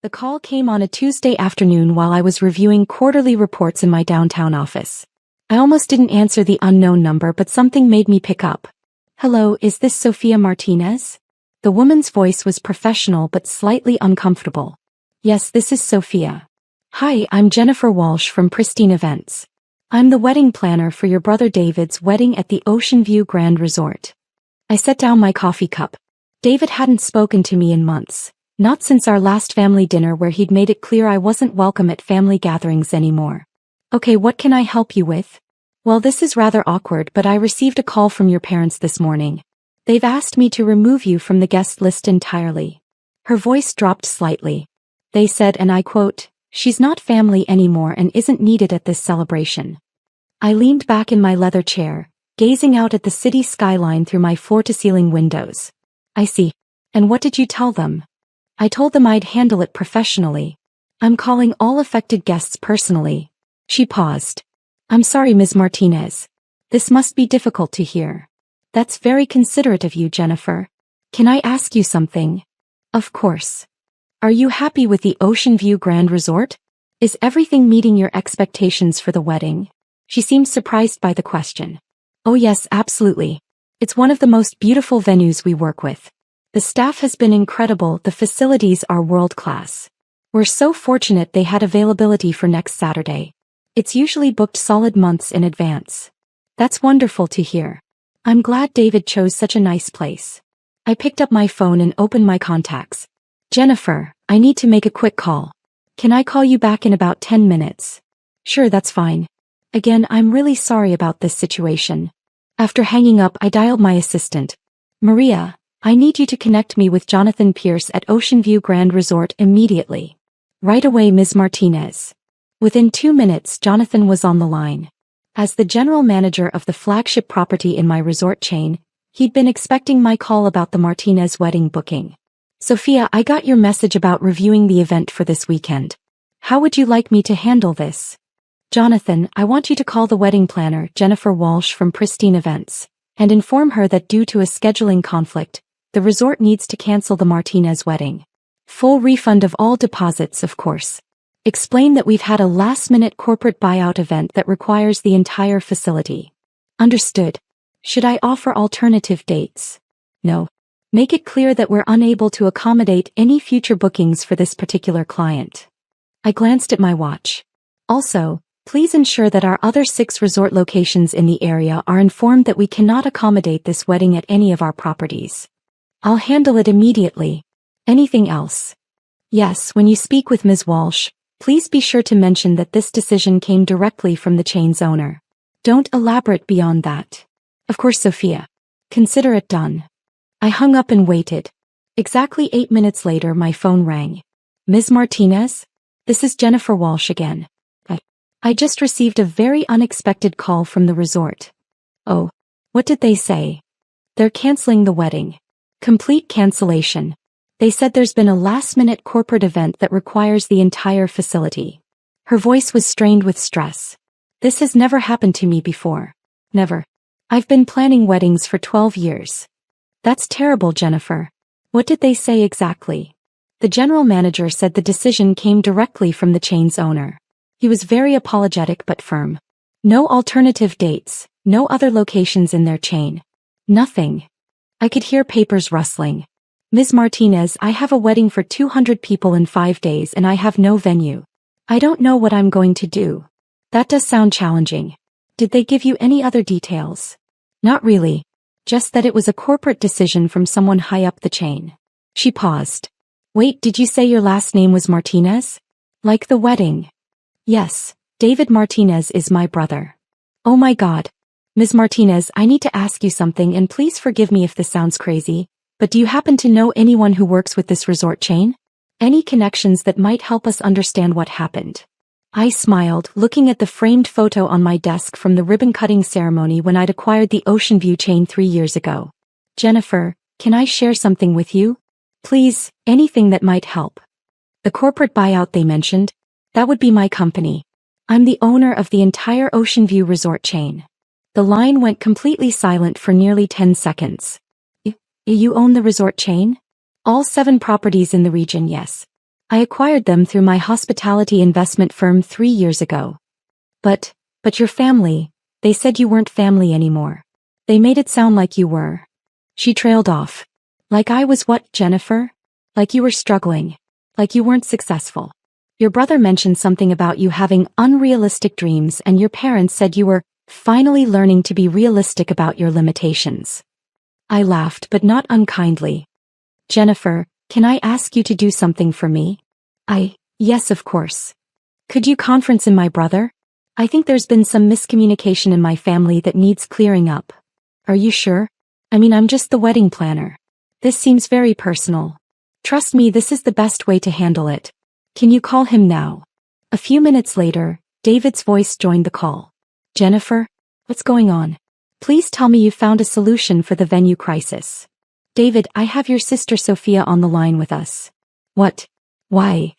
The call came on a Tuesday afternoon while I was reviewing quarterly reports in my downtown office. I almost didn't answer the unknown number, but something made me pick up. Hello, is this Sofia Martinez? The woman's voice was professional but slightly uncomfortable. Yes, this is Sofia. Hi, I'm Jennifer Walsh from Pristine Events. I'm the wedding planner for your brother David's wedding at the Ocean View Grand Resort. I set down my coffee cup. David hadn't spoken to me in months. Not since our last family dinner where he'd made it clear I wasn't welcome at family gatherings anymore. Okay, what can I help you with? Well, this is rather awkward, but I received a call from your parents this morning. They've asked me to remove you from the guest list entirely. Her voice dropped slightly. They said, and I quote, "She's not family anymore and isn't needed at this celebration." I leaned back in my leather chair, gazing out at the city skyline through my floor-to-ceiling windows. I see. And what did you tell them? I told them I'd handle it professionally. I'm calling all affected guests personally. She paused. I'm sorry, Ms. Martinez. This must be difficult to hear. That's very considerate of you, Jennifer. Can I ask you something? Of course. Are you happy with the Ocean View Grand Resort? Is everything meeting your expectations for the wedding? She seemed surprised by the question. Oh yes, absolutely. It's one of the most beautiful venues we work with. The staff has been incredible, the facilities are world-class. We're so fortunate they had availability for next Saturday. It's usually booked solid months in advance. That's wonderful to hear. I'm glad David chose such a nice place. I picked up my phone and opened my contacts. Jennifer, I need to make a quick call. Can I call you back in about 10 minutes? Sure, that's fine. Again, I'm really sorry about this situation. After hanging up, I dialed my assistant. Maria, I need you to connect me with Jonathan Pierce at Ocean View Grand Resort immediately. Right away, Ms. Martinez. Within 2 minutes, Jonathan was on the line. As the general manager of the flagship property in my resort chain, he'd been expecting my call about the Martinez wedding booking. Sophia, I got your message about reviewing the event for this weekend. How would you like me to handle this? Jonathan, I want you to call the wedding planner, Jennifer Walsh from Pristine Events, and inform her that due to a scheduling conflict, the resort needs to cancel the Martinez wedding. Full refund of all deposits, of course. Explain that we've had a last-minute corporate buyout event that requires the entire facility. Understood. Should I offer alternative dates? No. Make it clear that we're unable to accommodate any future bookings for this particular client. I glanced at my watch. Also, please ensure that our other 6 resort locations in the area are informed that we cannot accommodate this wedding at any of our properties. I'll handle it immediately. Anything else? Yes, when you speak with Ms. Walsh, please be sure to mention that this decision came directly from the chain's owner. Don't elaborate beyond that. Of course, Sophia. Consider it done. I hung up and waited. Exactly 8 minutes later, my phone rang. Ms. Martinez? This is Jennifer Walsh again. I just received a very unexpected call from the resort. Oh, what did they say? They're canceling the wedding. Complete cancellation. They said there's been a last-minute corporate event that requires the entire facility. Her voice was strained with stress. This has never happened to me before. Never. I've been planning weddings for 12 years. That's terrible, Jennifer. What did they say exactly? The general manager said the decision came directly from the chain's owner. He was very apologetic but firm. No alternative dates, no other locations in their chain. Nothing. I could hear papers rustling. Ms. Martinez, I have a wedding for 200 people in 5 days and I have no venue. I don't know what I'm going to do. That does sound challenging. Did they give you any other details? Not really. Just that it was a corporate decision from someone high up the chain. She paused. Wait, did you say your last name was Martinez? Like the wedding? Yes, David Martinez is my brother. Oh my God. Ms. Martinez, I need to ask you something and please forgive me if this sounds crazy, but do you happen to know anyone who works with this resort chain? Any connections that might help us understand what happened? I smiled, looking at the framed photo on my desk from the ribbon-cutting ceremony when I'd acquired the Ocean View chain 3 years ago. Jennifer, can I share something with you? Please, anything that might help. The corporate buyout they mentioned? That would be my company. I'm the owner of the entire Ocean View resort chain. The line went completely silent for nearly 10 seconds. You own the resort chain? All 7 properties in the region, yes. I acquired them through my hospitality investment firm 3 years ago. But your family, they said you weren't family anymore. They made it sound like you were. She trailed off. Like I was what, Jennifer? Like you were struggling. Like you weren't successful. Your brother mentioned something about you having unrealistic dreams, and your parents said you were finally learning to be realistic about your limitations. I laughed, but not unkindly. Jennifer, can I ask you to do something for me? Yes, of course. Could you conference in my brother? I think there's been some miscommunication in my family that needs clearing up. Are you sure? I mean, I'm just the wedding planner. This seems very personal. Trust me, this is the best way to handle it. Can you call him now? A few minutes later, David's voice joined the call. Jennifer, what's going on? Please tell me you found a solution for the venue crisis. David, I have your sister Sophia on the line with us. What? Why?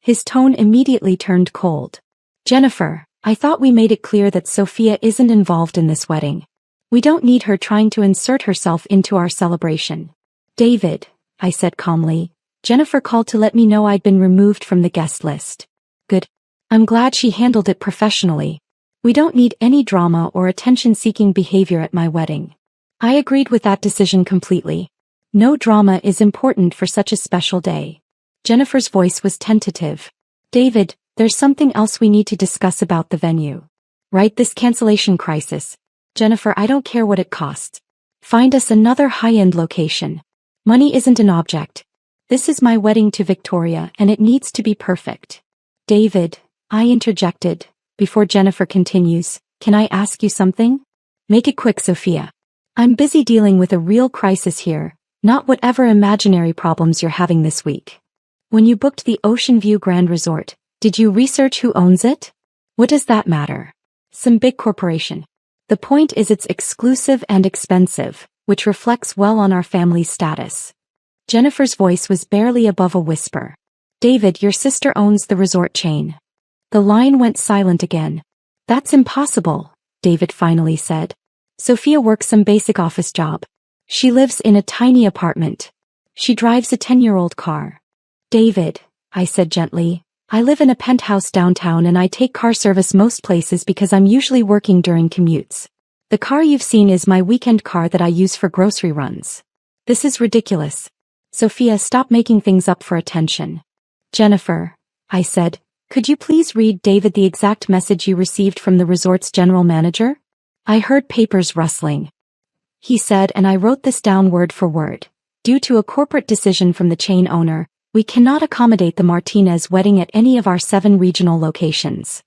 His tone immediately turned cold. Jennifer, I thought we made it clear that Sophia isn't involved in this wedding. We don't need her trying to insert herself into our celebration. David, I said calmly, Jennifer called to let me know I'd been removed from the guest list. Good. I'm glad she handled it professionally. We don't need any drama or attention-seeking behavior at my wedding. I agreed with that decision completely. No drama is important for such a special day. Jennifer's voice was tentative. David, there's something else we need to discuss about the venue. Right, this cancellation crisis. Jennifer, I don't care what it costs. Find us another high-end location. Money isn't an object. This is my wedding to Victoria, and it needs to be perfect. David, I interjected. Before Jennifer continues, can I ask you something? Make it quick, Sophia. I'm busy dealing with a real crisis here, not whatever imaginary problems you're having this week. When you booked the Ocean View Grand Resort, did you research who owns it? What does that matter? Some big corporation. The point is it's exclusive and expensive, which reflects well on our family's status. Jennifer's voice was barely above a whisper. David, your sister owns the resort chain. The line went silent again. That's impossible, David finally said. Sophia works some basic office job. She lives in a tiny apartment. She drives a 10-year-old car. David, I said gently, I live in a penthouse downtown and I take car service most places because I'm usually working during commutes. The car you've seen is my weekend car that I use for grocery runs. This is ridiculous. Sophia, stop making things up for attention. Jennifer, I said, could you please read David the exact message you received from the resort's general manager? I heard papers rustling. He said, and I wrote this down word for word. Due to a corporate decision from the chain owner, we cannot accommodate the Martinez wedding at any of our 7 regional locations.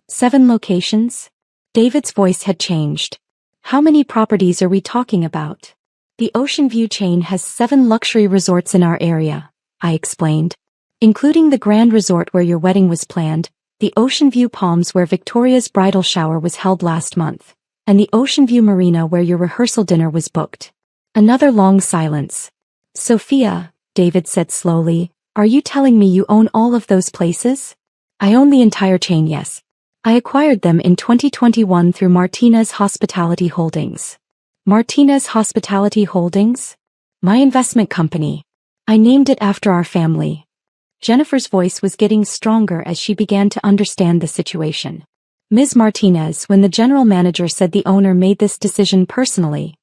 7 locations? David's voice had changed. How many properties are we talking about? The Ocean View chain has 7 luxury resorts in our area, I explained. Including the Grand Resort where your wedding was planned, the Ocean View Palms where Victoria's bridal shower was held last month, and the Ocean View Marina where your rehearsal dinner was booked. Another long silence. Sophia, David said slowly, are you telling me you own all of those places? I own the entire chain, yes. I acquired them in 2021 through Martinez Hospitality Holdings. Martinez Hospitality Holdings? My investment company. I named it after our family. Jennifer's voice was getting stronger as she began to understand the situation. Ms. Martinez, when the general manager said the owner made this decision personally.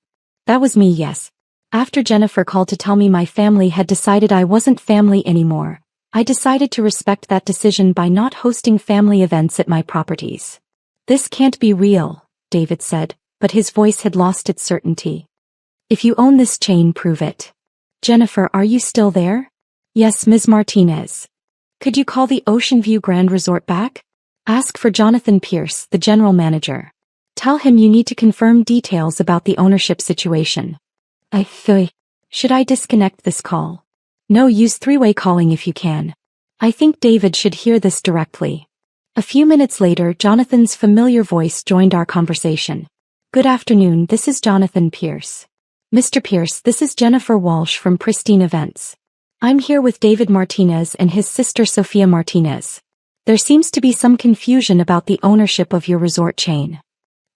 That was me, yes. After Jennifer called to tell me my family had decided I wasn't family anymore, I decided to respect that decision by not hosting family events at my properties. This can't be real, David said, but his voice had lost its certainty. If you own this chain, prove it. Jennifer, are you still there? Yes, Ms. Martinez. Could you call the Ocean View Grand Resort back? Ask for Jonathan Pierce, the general manager. Tell him you need to confirm details about the ownership situation. Should I disconnect this call? No, use 3-way calling if you can. I think David should hear this directly. A few minutes later, Jonathan's familiar voice joined our conversation. Good afternoon, this is Jonathan Pierce. Mr. Pierce, this is Jennifer Walsh from Pristine Events. I'm here with David Martinez and his sister Sophia Martinez. There seems to be some confusion about the ownership of your resort chain.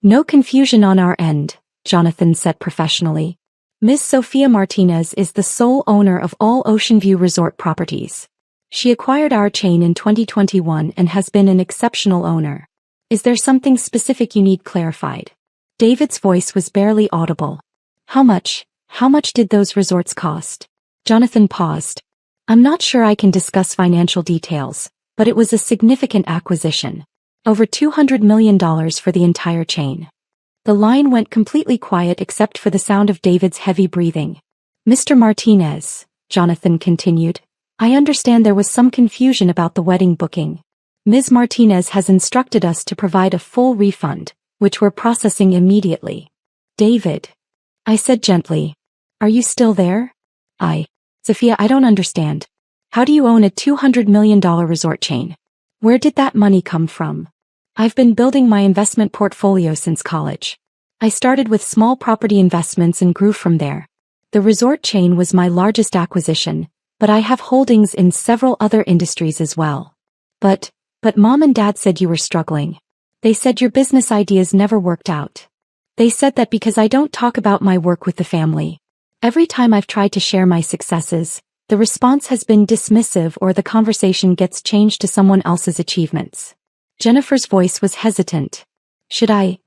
No confusion on our end, Jonathan said professionally. Ms. Sophia Martinez is the sole owner of all Ocean View Resort properties. She acquired our chain in 2021 and has been an exceptional owner. Is there something specific you need clarified? David's voice was barely audible. How much did those resorts cost? Jonathan paused. I'm not sure I can discuss financial details, but it was a significant acquisition. Over $200 million for the entire chain. The line went completely quiet except for the sound of David's heavy breathing. Mr. Martinez, Jonathan continued, I understand there was some confusion about the wedding booking. Ms. Martinez has instructed us to provide a full refund, which we're processing immediately. David. I said gently. Are you still there? Sophia, I don't understand. How do you own a $200 million resort chain? Where did that money come from? I've been building my investment portfolio since college. I started with small property investments and grew from there. The resort chain was my largest acquisition, but I have holdings in several other industries as well. But Mom and Dad said you were struggling. They said your business ideas never worked out. They said that because I don't talk about my work with the family. Every time I've tried to share my successes, the response has been dismissive or the conversation gets changed to someone else's achievements. Jennifer's voice was hesitant. Should I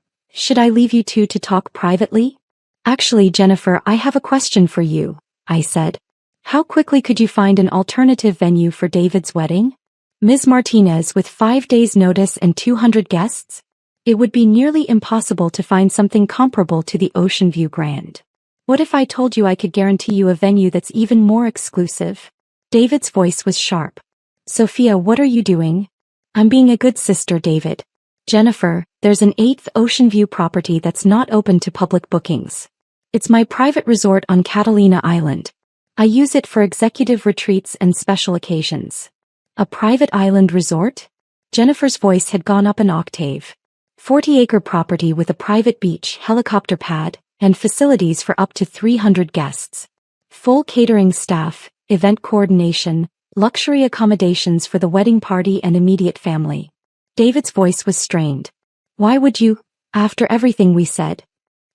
leave you two to talk privately? Actually, Jennifer, I have a question for you, I said. How quickly could you find an alternative venue for David's wedding? Ms. Martinez with 5 days' notice and 200 guests? It would be nearly impossible to find something comparable to the Ocean View Grand. What if I told you I could guarantee you a venue that's even more exclusive? David's voice was sharp. Sophia, what are you doing? I'm being a good sister, David. Jennifer, there's an 8th Ocean View property that's not open to public bookings. It's my private resort on Catalina Island. I use it for executive retreats and special occasions. A private island resort? Jennifer's voice had gone up an octave. 40-acre property with a private beach, helicopter pad, and facilities for up to 300 guests. Full catering staff, event coordination, luxury accommodations for the wedding party and immediate family. David's voice was strained. Why would you, after everything we said?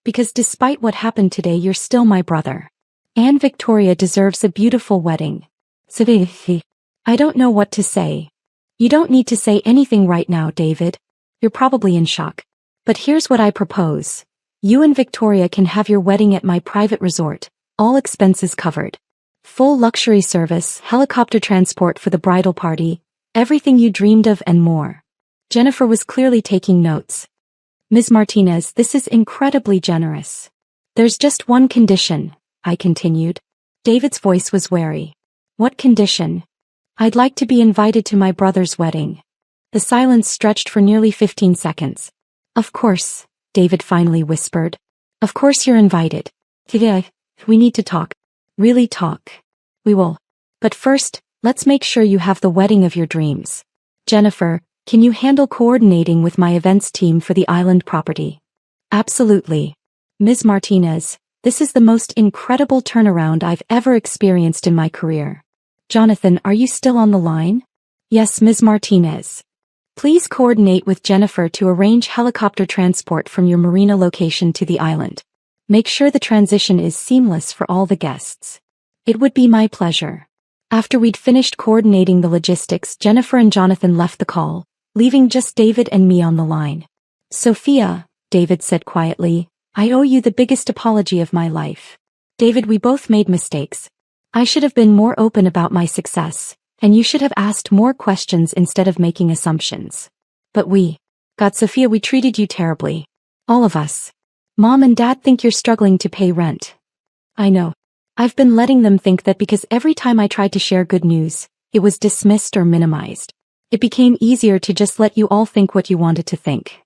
Because despite what happened today, you're still my brother. Anne Victoria deserves a beautiful wedding. I don't know what to say. You don't need to say anything right now, David. You're probably in shock. But here's what I propose. You and Victoria can have your wedding at my private resort, all expenses covered. Full luxury service, helicopter transport for the bridal party, everything you dreamed of and more. Jennifer was clearly taking notes. Ms. Martinez, this is incredibly generous. There's just one condition, I continued. David's voice was wary. What condition? I'd like to be invited to my brother's wedding. The silence stretched for nearly 15 seconds. Of course, David finally whispered. Of course you're invited. We need to talk. Really talk. We will. But first, let's make sure you have the wedding of your dreams. Jennifer, can you handle coordinating with my events team for the island property? Absolutely. Ms. Martinez, this is the most incredible turnaround I've ever experienced in my career. Jonathan, are you still on the line? Yes, Ms. Martinez. Please coordinate with Jennifer to arrange helicopter transport from your marina location to the island. Make sure the transition is seamless for all the guests. It would be my pleasure. After we'd finished coordinating the logistics, Jennifer and Jonathan left the call, leaving just David and me on the line. Sophia, David said quietly, I owe you the biggest apology of my life. David, we both made mistakes. I should have been more open about my success, and you should have asked more questions instead of making assumptions. But Sophia, we treated you terribly. All of us. Mom and Dad think you're struggling to pay rent. I know. I've been letting them think that because every time I tried to share good news, it was dismissed or minimized. It became easier to just let you all think what you wanted to think.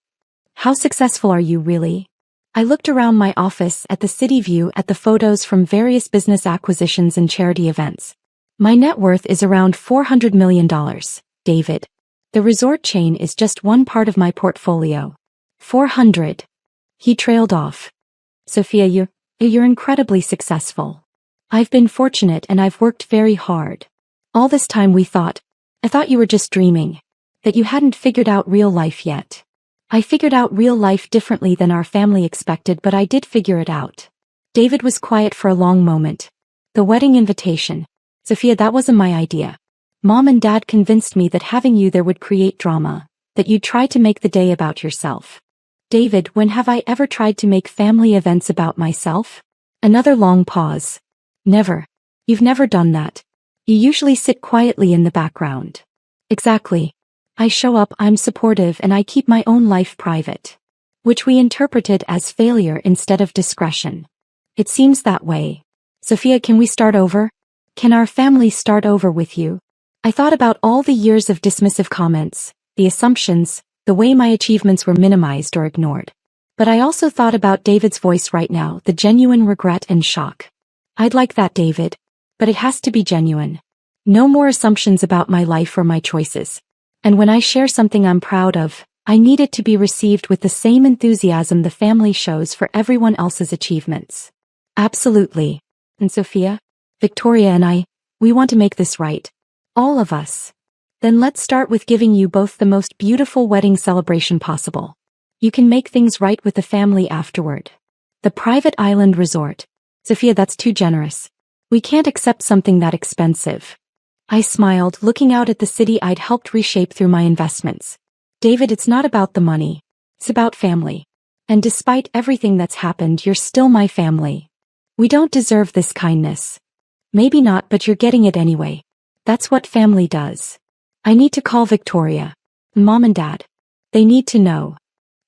How successful are you really? I looked around my office at the city view at the photos from various business acquisitions and charity events. My net worth is around $400 million, David. The resort chain is just one part of my portfolio. 400. He trailed off. Sophia, you're incredibly successful. I've been fortunate and I've worked very hard. All this time I thought you were just dreaming. That you hadn't figured out real life yet. I figured out real life differently than our family expected, but I did figure it out. David was quiet for a long moment. The wedding invitation. Sophia, that wasn't my idea. Mom and Dad convinced me that having you there would create drama, that you'd try to make the day about yourself. David, when have I ever tried to make family events about myself? Another long pause. Never. You've never done that. You usually sit quietly in the background. Exactly. I show up, I'm supportive, and I keep my own life private. Which we interpreted as failure instead of discretion. It seems that way. Sophia, can we start over? Can our family start over with you? I thought about all the years of dismissive comments, the assumptions, the way my achievements were minimized or ignored. But I also thought about David's voice right now, the genuine regret and shock. I'd like that, David. But it has to be genuine. No more assumptions about my life or my choices. And when I share something I'm proud of, I need it to be received with the same enthusiasm the family shows for everyone else's achievements. Absolutely. And Sophia, Victoria and I, we want to make this right. All of us. Then let's start with giving you both the most beautiful wedding celebration possible. You can make things right with the family afterward. The private island resort. Sophia, that's too generous. We can't accept something that expensive. I smiled, looking out at the city I'd helped reshape through my investments. David, it's not about the money. It's about family. And despite everything that's happened, you're still my family. We don't deserve this kindness. Maybe not, but you're getting it anyway. That's what family does. I need to call Victoria. Mom and Dad. They need to know.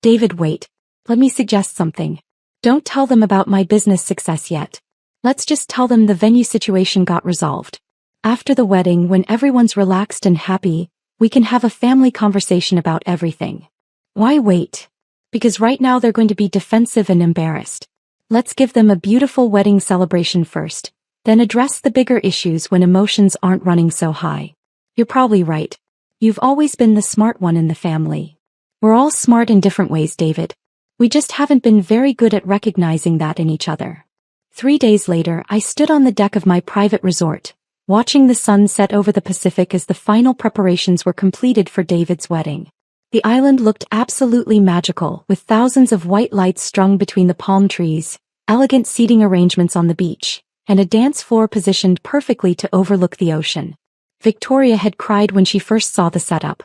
David, wait. Let me suggest something. Don't tell them about my business success yet. Let's just tell them the venue situation got resolved. After the wedding, when everyone's relaxed and happy, we can have a family conversation about everything. Why wait? Because right now they're going to be defensive and embarrassed. Let's give them a beautiful wedding celebration first, then address the bigger issues when emotions aren't running so high. You're probably right. You've always been the smart one in the family. We're all smart in different ways, David. We just haven't been very good at recognizing that in each other. 3 days later, I stood on the deck of my private resort, watching the sun set over the Pacific as the final preparations were completed for David's wedding. The island looked absolutely magical, with thousands of white lights strung between the palm trees, elegant seating arrangements on the beach, and a dance floor positioned perfectly to overlook the ocean. Victoria had cried when she first saw the setup.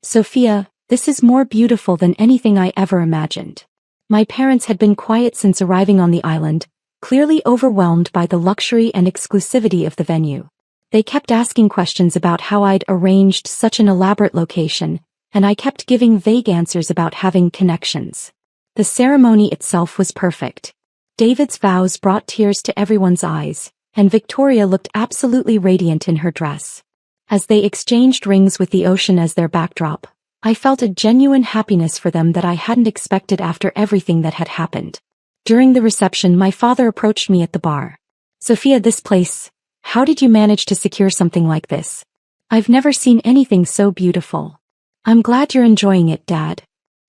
Sophia, this is more beautiful than anything I ever imagined. My parents had been quiet since arriving on the island, clearly overwhelmed by the luxury and exclusivity of the venue. They kept asking questions about how I'd arranged such an elaborate location, and I kept giving vague answers about having connections. The ceremony itself was perfect. David's vows brought tears to everyone's eyes, and Victoria looked absolutely radiant in her dress. As they exchanged rings with the ocean as their backdrop, I felt a genuine happiness for them that I hadn't expected after everything that had happened. During the reception, my father approached me at the bar. Sophia, this place, how did you manage to secure something like this? I've never seen anything so beautiful. I'm glad you're enjoying it, Dad.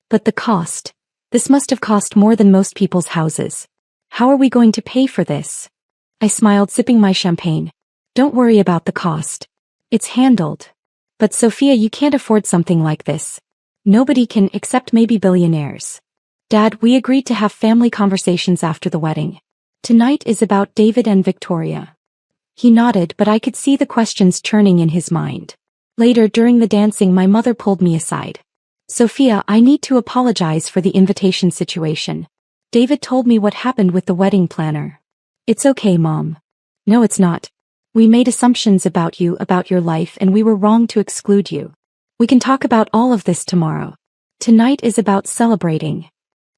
But the cost. This must have cost more than most people's houses. How are we going to pay for this? I smiled, sipping my champagne. Don't worry about the cost. It's handled. But Sophia, you can't afford something like this. Nobody can, except maybe billionaires. Dad, we agreed to have family conversations after the wedding. Tonight is about David and Victoria. He nodded, but I could see the questions churning in his mind. Later, during the dancing, my mother pulled me aside. Sophia, I need to apologize for the invitation situation. David told me what happened with the wedding planner. It's okay, Mom. No, it's not. We made assumptions about you, about your life, and we were wrong to exclude you. We can talk about all of this tomorrow. Tonight is about celebrating.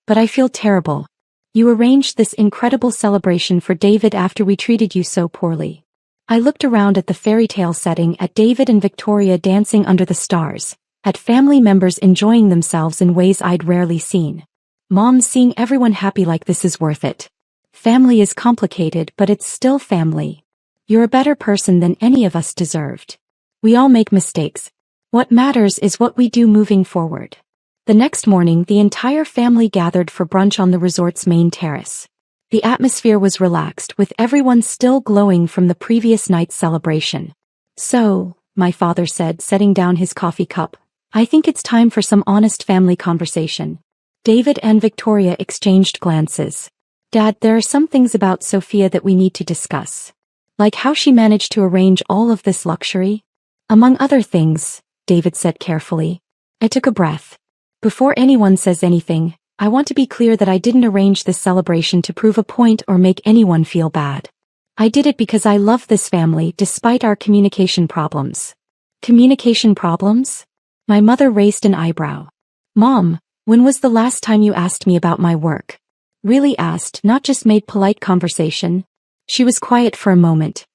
But I feel terrible. You arranged this incredible celebration for David after we treated you so poorly. I looked around at the fairy tale setting, at David and Victoria dancing under the stars, at family members enjoying themselves in ways I'd rarely seen. Mom, seeing everyone happy like this is worth it. Family is complicated, but it's still family. You're a better person than any of us deserved. We all make mistakes. What matters is what we do moving forward. The next morning, the entire family gathered for brunch on the resort's main terrace. The atmosphere was relaxed, with everyone still glowing from the previous night's celebration. So, my father said, setting down his coffee cup, I think it's time for some honest family conversation. David and Victoria exchanged glances. Dad, there are some things about Sophia that we need to discuss. Like how she managed to arrange all of this luxury. Among other things, David said carefully. I took a breath. Before anyone says anything, I want to be clear that I didn't arrange this celebration to prove a point or make anyone feel bad. I did it because I love this family despite our communication problems. Communication problems? My mother raised an eyebrow. Mom, when was the last time you asked me about my work? Really asked, not just made polite conversation. She was quiet for a moment.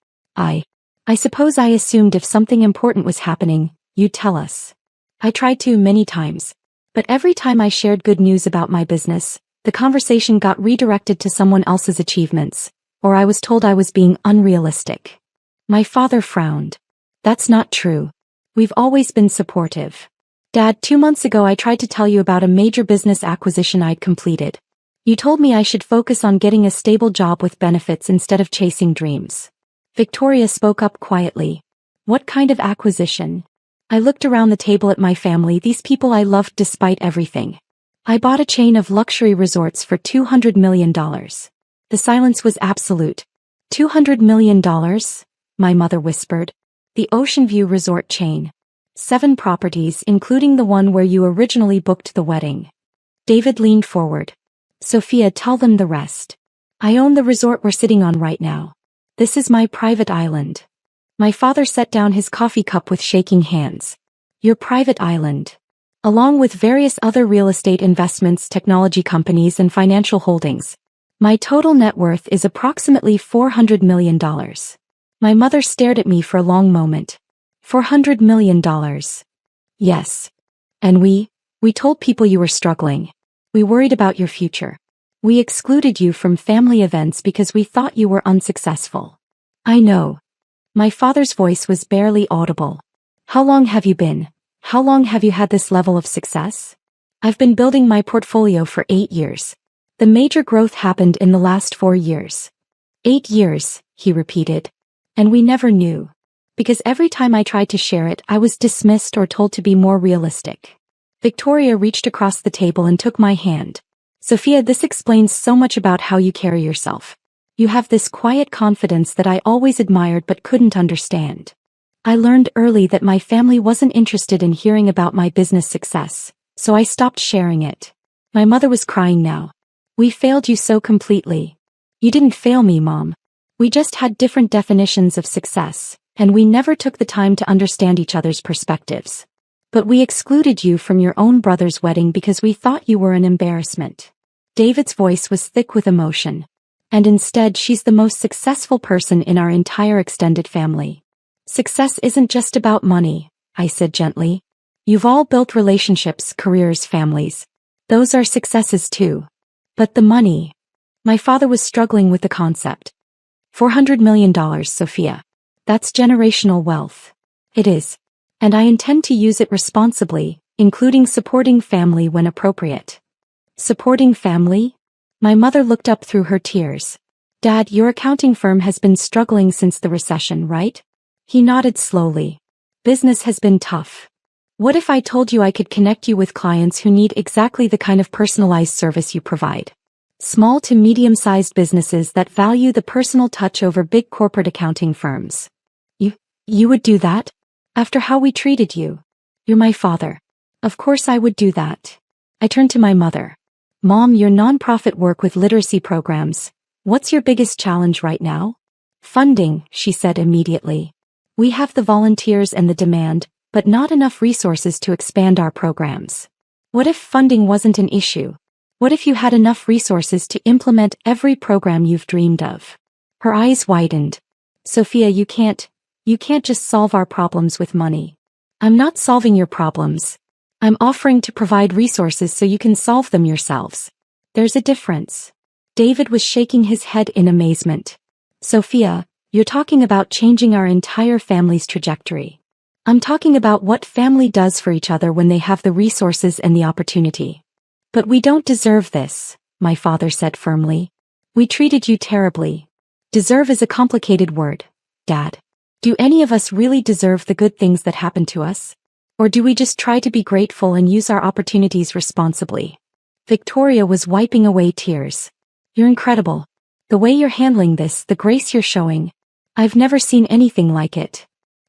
I suppose I assumed if something important was happening, you'd tell us. I tried to many times. But every time I shared good news about my business, the conversation got redirected to someone else's achievements, or I was told I was being unrealistic. My father frowned. That's not true. We've always been supportive. Dad, 2 months ago I tried to tell you about a major business acquisition I'd completed. You told me I should focus on getting a stable job with benefits instead of chasing dreams. Victoria spoke up quietly. What kind of acquisition? I looked around the table at my family, these people I loved despite everything. I bought a chain of luxury resorts for $200 million. The silence was absolute. $200 million? My mother whispered. The Ocean View Resort chain. 7 properties, including the one where you originally booked the wedding. David leaned forward. Sophia, tell them the rest. I own the resort we're sitting on right now. This is my private island. My father set down his coffee cup with shaking hands. Your private island. Along with various other real estate investments, technology companies, and financial holdings. My total net worth is approximately $400 million. My mother stared at me for a long moment. $400 million. Yes. And we told people you were struggling. We worried about your future. We excluded you from family events because we thought you were unsuccessful. I know. My father's voice was barely audible. How long have you had this level of success? I've been building my portfolio for 8 years. The major growth happened in the last 4 years. 8 years, he repeated. And we never knew. Because every time I tried to share it, I was dismissed or told to be more realistic. Victoria reached across the table and took my hand. Sophia, this explains so much about how you carry yourself. You have this quiet confidence that I always admired but couldn't understand. I learned early that my family wasn't interested in hearing about my business success, so I stopped sharing it. My mother was crying now. We failed you so completely. You didn't fail me, Mom. We just had different definitions of success, and we never took the time to understand each other's perspectives. But we excluded you from your own brother's wedding because we thought you were an embarrassment. David's voice was thick with emotion. And instead, she's the most successful person in our entire extended family. Success isn't just about money, I said gently. You've all built relationships, careers, families. Those are successes too. But the money. My father was struggling with the concept. $400 million, Sophia. That's generational wealth. It is. And I intend to use it responsibly, including supporting family when appropriate. Supporting family? My mother looked up through her tears. Dad, your accounting firm has been struggling since the recession, right? He nodded slowly. Business has been tough. What if I told you I could connect you with clients who need exactly the kind of personalized service you provide? Small to medium-sized businesses that value the personal touch over big corporate accounting firms. You would do that? After how we treated you? You're my father. Of course I would do that. I turned to my mother. Mom, your nonprofit work with literacy programs. What's your biggest challenge right now? Funding, she said immediately. We have the volunteers and the demand, but not enough resources to expand our programs. What if funding wasn't an issue? What if you had enough resources to implement every program you've dreamed of? Her eyes widened. Sophia, you can't just solve our problems with money. I'm not solving your problems. I'm offering to provide resources so you can solve them yourselves. There's a difference. David was shaking his head in amazement. Sophia, you're talking about changing our entire family's trajectory. I'm talking about what family does for each other when they have the resources and the opportunity. But we don't deserve this, my father said firmly. We treated you terribly. Deserve is a complicated word, Dad. Do any of us really deserve the good things that happen to us? Or do we just try to be grateful and use our opportunities responsibly? Victoria was wiping away tears. You're incredible. The way you're handling this, the grace you're showing. I've never seen anything like it.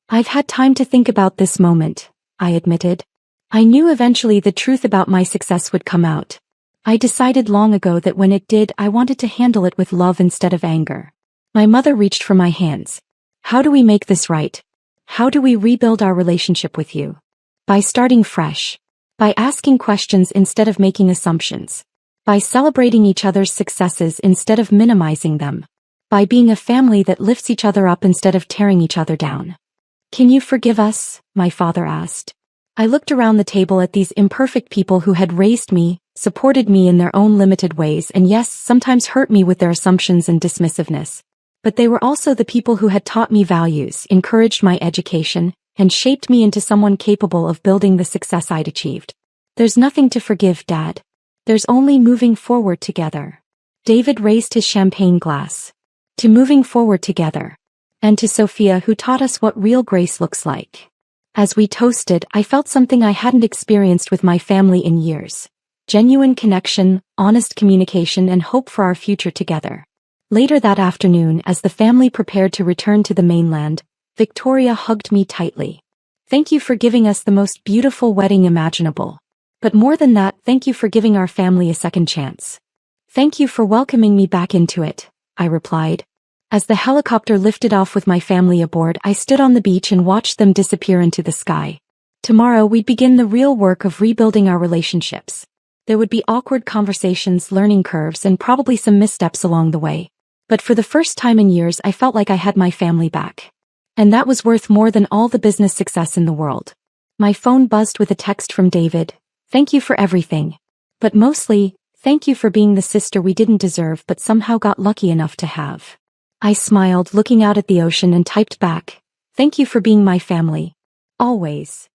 I've had time to think about this moment, I admitted. I knew eventually the truth about my success would come out. I decided long ago that when it did, I wanted to handle it with love instead of anger. My mother reached for my hands. How do we make this right? How do we rebuild our relationship with you? By starting fresh. By asking questions instead of making assumptions. By celebrating each other's successes instead of minimizing them. By being a family that lifts each other up instead of tearing each other down. Can you forgive us? My father asked. I looked around the table at these imperfect people who had raised me, supported me in their own limited ways, and yes, sometimes hurt me with their assumptions and dismissiveness. But they were also the people who had taught me values, encouraged my education, and shaped me into someone capable of building the success I'd achieved. There's nothing to forgive, Dad. There's only moving forward together. David raised his champagne glass. To moving forward together. And to Sophia, who taught us what real grace looks like. As we toasted, I felt something I hadn't experienced with my family in years. Genuine connection, honest communication, and hope for our future together. Later that afternoon, as the family prepared to return to the mainland, Victoria hugged me tightly. Thank you for giving us the most beautiful wedding imaginable. But more than that, thank you for giving our family a second chance. Thank you for welcoming me back into it, I replied. As the helicopter lifted off with my family aboard, I stood on the beach and watched them disappear into the sky. Tomorrow we'd begin the real work of rebuilding our relationships. There would be awkward conversations, learning curves, and probably some missteps along the way. But for the first time in years, I felt like I had my family back. And that was worth more than all the business success in the world. My phone buzzed with a text from David. Thank you for everything. But mostly, thank you for being the sister we didn't deserve but somehow got lucky enough to have. I smiled, looking out at the ocean, and typed back, thank you for being my family. Always.